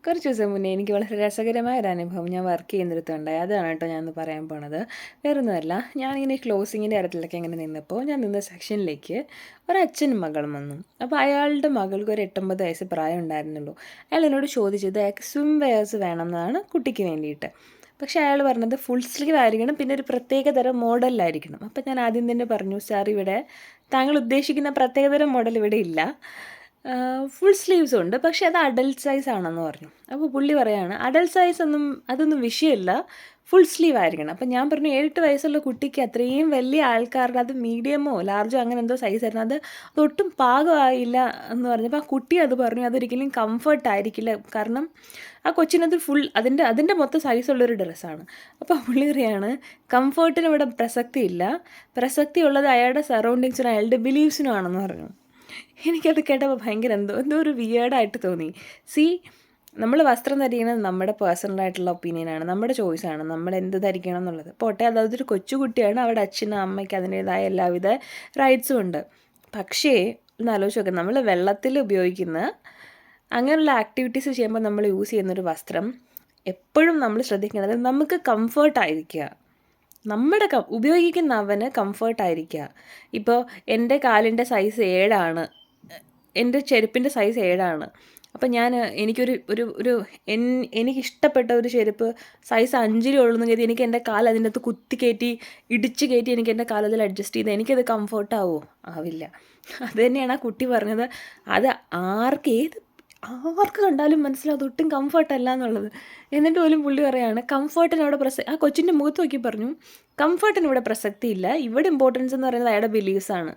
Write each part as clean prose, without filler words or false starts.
കുറച്ച് ദിവസം മുന്നേ എനിക്ക് വളരെ രസകരമായ ഒരു അനുഭവം ഞാൻ വർക്ക് ചെയ്യുന്നിടത്തുണ്ടായി. അതാണ് കേട്ടോ ഞാനിന്ന് പറയാൻ പോണത്. വേറൊന്നുമല്ല, ഞാനിങ്ങനെ ക്ലോസിങ്ങിൻ്റെ കാര്യത്തിലൊക്കെ ഇങ്ങനെ നിന്നപ്പോൾ ഞാൻ നിന്ന സെക്ഷനിലേക്ക് ഒരച്ഛനും മകളും വന്നു. അപ്പോൾ അയാളുടെ മകൾക്ക് ഒരു 8-9 വയസ്സ് പ്രായം ഉണ്ടായിരുന്നുള്ളൂ. അയാൾ എന്നോട് ചോദിച്ചത് അയാൾക്ക് സ്വിം വെയേഴ്സ് വേണം എന്നാണ് കുട്ടിക്ക് വേണ്ടിയിട്ട്. പക്ഷേ അയാൾ പറഞ്ഞത് ഫുൾ സ്ലീവ് ആയിരിക്കണം, പിന്നെ ഒരു പ്രത്യേകതരം മോഡലിലായിരിക്കണം. അപ്പോൾ ഞാൻ ആദ്യം തന്നെ പറഞ്ഞു, സാർ ഇവിടെ താങ്കൾ ഉദ്ദേശിക്കുന്ന പ്രത്യേകതരം മോഡൽ ഇവിടെ ഇല്ല, ഫുൾ സ്ലീവ്സ് ഉണ്ട്, പക്ഷേ അത് അഡൽട്ട് സൈസ് ആണെന്ന് പറഞ്ഞു. അപ്പോൾ പുള്ളി പറയാണ് അഡൽട്ട് സൈസ് അതൊന്നും വിഷയമല്ല, ഫുൾ സ്ലീവ് ആയിരിക്കണം. അപ്പം ഞാൻ പറഞ്ഞു 7-8 വയസ്സുള്ള കുട്ടിക്ക് അത്രയും വലിയ ആൾക്കാരുടെ അത് മീഡിയമോ ലാർജോ അങ്ങനെ എന്തോ സൈസ് ആയിരുന്നു, അതൊട്ടും പാകമായില്ല എന്ന് പറഞ്ഞപ്പോൾ ആ കുട്ടി അത് പറഞ്ഞു അതൊരിക്കലും കംഫർട്ട് ആയിരിക്കില്ല, കാരണം ആ കൊച്ചിനത് ഫുൾ അതിൻ്റെ മൊത്തം സൈസുള്ളൊരു ഡ്രസ്സാണ്. അപ്പോൾ പുള്ളി പറയാണ് കംഫർട്ടിന് ഇവിടെ പ്രസക്തിയില്ല, പ്രസക്തി ഉള്ളത് അയാളുടെ സറൗണ്ടിങ്സിനും അയാളുടെ ബിലീവ്സിനും ആണെന്ന് പറഞ്ഞു. എനിക്കത് കേട്ടപ്പോൾ ഭയങ്കര എന്തോ ഒരു വിയേർഡായിട്ട് തോന്നി. നമ്മൾ വസ്ത്രം ധരിക്കുന്നത് നമ്മുടെ പേഴ്സണലായിട്ടുള്ള ഒപ്പീനിയനാണ്, നമ്മുടെ ചോയ്സാണ്, നമ്മൾ എന്ത് ധരിക്കണം എന്നുള്ളത്. പോട്ടെ, അതൊരു കൊച്ചുകുട്ടിയാണ്, അവിടെ അച്ഛനും അമ്മയ്ക്ക് അതിൻ്റേതായ എല്ലാവിധ റൈറ്റ്സും ഉണ്ട്. പക്ഷേ ഒന്ന് ആലോചിച്ച് നോക്കാം, നമ്മൾ വെള്ളത്തിൽ ഉപയോഗിക്കുന്ന അങ്ങനെയുള്ള ആക്ടിവിറ്റീസ് ചെയ്യുമ്പോൾ നമ്മൾ യൂസ് ചെയ്യുന്നൊരു വസ്ത്രം എപ്പോഴും നമ്മൾ ശ്രദ്ധിക്കേണ്ടത് നമുക്ക് കംഫർട്ടായിരിക്കുക, ഉപയോഗിക്കുന്ന അവന് കംഫർട്ടായിരിക്കുക. ഇപ്പോൾ എൻ്റെ കാലിൻ്റെ സൈസ് 7ആണ്, എൻ്റെ ചെരുപ്പിൻ്റെ സൈസ് 7ആണ്. അപ്പം എനിക്കൊരു ഒരു ഒരു എനിക്കിഷ്ടപ്പെട്ട ഒരു ചെരുപ്പ് സൈസ് 5 ഉള്ളൂ കരുതി എനിക്ക് എൻ്റെ കാൽ അതിൻ്റെ അകത്ത് കുത്തി കയറ്റി ഇടിച്ച് കയറ്റി എനിക്ക് എൻ്റെ കാലതിൽ അഡ്ജസ്റ്റ് ചെയ്ത് എനിക്കത് കംഫർട്ടാവോ? ആവില്ല. അത് തന്നെയാണ് ആ കുട്ടി പറഞ്ഞത്. അത് ആർക്ക് കണ്ടാലും മനസ്സിലാവും അതൊട്ടും കംഫർട്ടല്ല എന്നുള്ളത്. എന്നിട്ട് പോലും പുള്ളി പറയാണ് കംഫർട്ടിന് അവിടെ ആ കൊച്ചിൻ്റെ മുഖത്ത് നോക്കി പറഞ്ഞു കംഫർട്ടിന് ഇവിടെ പ്രസക്തിയില്ല, ഇവിടെ ഇമ്പോർട്ടൻസ് എന്ന് പറയുന്നത് അയാളുടെ ബിലീഫ്സാണ്.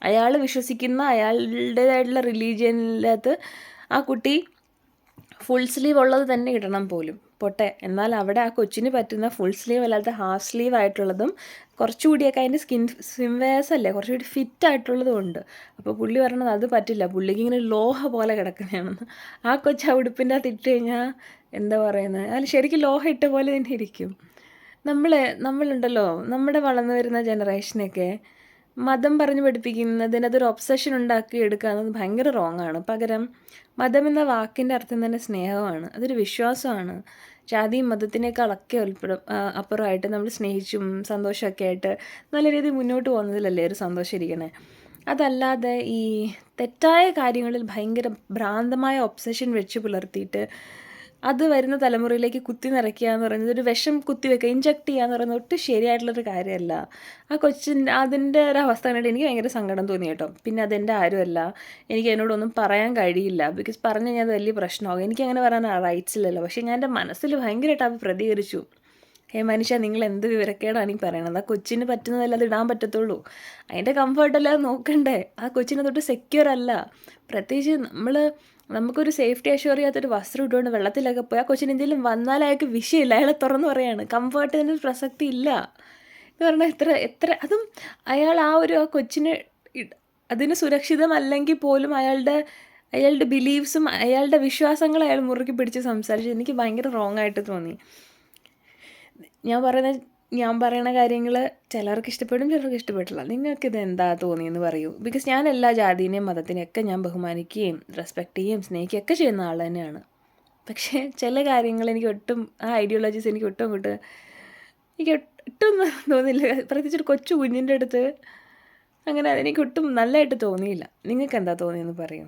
അയാൾ വിശ്വസിക്കുന്ന അയാളുടേതായിട്ടുള്ള റിലീജിയനിലകത്ത് ആ കുട്ടി ഫുൾ സ്ലീവ് ഉള്ളത് തന്നെ ഇടണം പോലും. പോട്ടെ, എന്നാൽ അവിടെ ആ കൊച്ചിന് പറ്റുന്ന ഫുൾ സ്ലീവ് അല്ലാത്ത ഹാഫ് സ്ലീവ് ആയിട്ടുള്ളതും കുറച്ചുകൂടിയൊക്കെ അതിൻ്റെ സ്വിം വെയേഴ്സ് അല്ലേ കുറച്ചുകൂടി ഫിറ്റ് ആയിട്ടുള്ളതും ഉണ്ട്. അപ്പോൾ പുള്ളി പറഞ്ഞത് അത് പറ്റില്ല, പുള്ളിക്ക് ഇങ്ങനെ ലോഹ പോലെ കിടക്കുന്നതാണെന്ന്. ആ കൊച്ചു ആ ഉടുപ്പിൻ്റെ അകത്ത് ഇട്ട് കഴിഞ്ഞാൽ എന്താ പറയുന്നത്, അതിൽ ശരിക്കും ലോഹ ഇട്ട പോലെ തന്നെ ഇരിക്കും. നമ്മളുണ്ടല്ലോ, നമ്മുടെ വളർന്നു വരുന്ന ജനറേഷനൊക്കെ മതം പറഞ്ഞ് പഠിപ്പിക്കുന്നതിന് അതൊരു ഒബ്സഷൻ ഉണ്ടാക്കി എടുക്കുക എന്നത് ഭയങ്കര റോങ്ങാണ്. പകരം മതം എന്ന വാക്കിൻ്റെ അർത്ഥം തന്നെ സ്നേഹമാണ്, അതൊരു വിശ്വാസമാണ്. ജാതിയും മതത്തിനേക്കാളൊക്കെ അപ്പുറമായിട്ട് നമ്മൾ സ്നേഹിച്ചും സന്തോഷമൊക്കെ ആയിട്ട് നല്ല രീതിയിൽ മുന്നോട്ട് പോകുന്നതിലല്ലേ ഒരു സന്തോഷം ഇരിക്കണേ. അതല്ലാതെ ഈ തെറ്റായ കാര്യങ്ങളിൽ ഭയങ്കര ഭ്രാന്തമായ ഒബ്സഷൻ വെച്ച് പുലർത്തിയിട്ട് അത് വരുന്ന തലമുറയിലേക്ക് കുത്തി നിറയ്ക്കുക എന്ന് പറയുന്നത്, ഒരു വിഷം കുത്തിവെക്കുക, ഇഞ്ചക്ട് ചെയ്യുക എന്ന് പറയുന്നത് ഒട്ടും ശരിയായിട്ടുള്ളൊരു കാര്യമല്ല. ആ അതിൻ്റെ ഒരു അവസ്ഥ കണ്ടിട്ട് എനിക്ക് ഭയങ്കര സങ്കടം തോന്നി കേട്ടോ. പിന്നെ അതെൻ്റെ ആരുമല്ല, എനിക്ക് അതിനോടൊന്നും പറയാൻ കഴിയില്ല, ബിക്കോസ് പറഞ്ഞു കഴിഞ്ഞാൽ അത് വലിയ പ്രശ്നമാകും. എനിക്കങ്ങനെ പറയാൻ റൈറ്റ്സ് ഇല്ലല്ലോ. പക്ഷേ ഞാൻ എൻ്റെ മനസ്സിൽ ഭയങ്കരമായിട്ട് അത് പ്രതികരിച്ചു. മനുഷ്യ, നിങ്ങൾ എന്ത് വിവരക്കേടാണ് ഈ പറയണത്? ആ കൊച്ചിന് പറ്റുന്നതല്ല അത് ഇടാൻ പറ്റത്തുള്ളൂ, അതിൻ്റെ കംഫർട്ടല്ലാതെ നോക്കണ്ടേ? ആ കൊച്ചിനെ തൊട്ട് സെക്യൂർ അല്ല. പ്രത്യേകിച്ച് നമുക്കൊരു സേഫ്റ്റി അഷ്യൂർ ചെയ്യാത്തൊരു വസ്ത്രം ഇട്ടുകൊണ്ട് വെള്ളത്തിലൊക്കെ പോയി ആ കൊച്ചിന് എന്തെങ്കിലും വന്നാൽ അയാൾക്ക് വിഷയമില്ല, അയാളെ തുറന്ന് പറയാണ് കംഫർട്ടിന് പ്രസക്തി ഇല്ല എന്ന് പറഞ്ഞാൽ അതും അയാൾ ആ കൊച്ചിന് അതിന് സുരക്ഷിതമല്ലെങ്കിൽ പോലും അയാളുടെ ബിലീവ്സും അയാളുടെ വിശ്വാസങ്ങളും അയാൾ മുറുക്കി പിടിച്ച് സംസാരിച്ചു. എനിക്ക് ഭയങ്കര റോങ് ആയിട്ട് തോന്നി. ഞാൻ പറയുന്ന കാര്യങ്ങൾ ചിലർക്ക് ഇഷ്ടപ്പെടും, ചിലർക്ക് ഇഷ്ടപ്പെട്ടില്ല. നിങ്ങൾക്കിത് എന്താ തോന്നിയെന്ന് പറയൂ. ബിക്കോസ് ഞാൻ എല്ലാ ജാതിനെയും മതത്തിനെയൊക്കെ ഞാൻ ബഹുമാനിക്കുകയും റെസ്പെക്റ്റ് ചെയ്യുകയും സ്നേഹിക്കുകയൊക്കെ ചെയ്യുന്ന ആൾ തന്നെയാണ്. പക്ഷേ ചില കാര്യങ്ങൾ ആ ഐഡിയോളജീസ് എനിക്ക് ഒട്ടും തോന്നിയില്ല. പ്രത്യേകിച്ചൊരു കൊച്ചു കുഞ്ഞിൻ്റെ അടുത്ത് അങ്ങനെ അതെനിക്ക് ഒട്ടും നല്ലതായിട്ട് തോന്നിയില്ല. നിങ്ങൾക്ക് എന്താ തോന്നിയെന്ന് പറയൂ.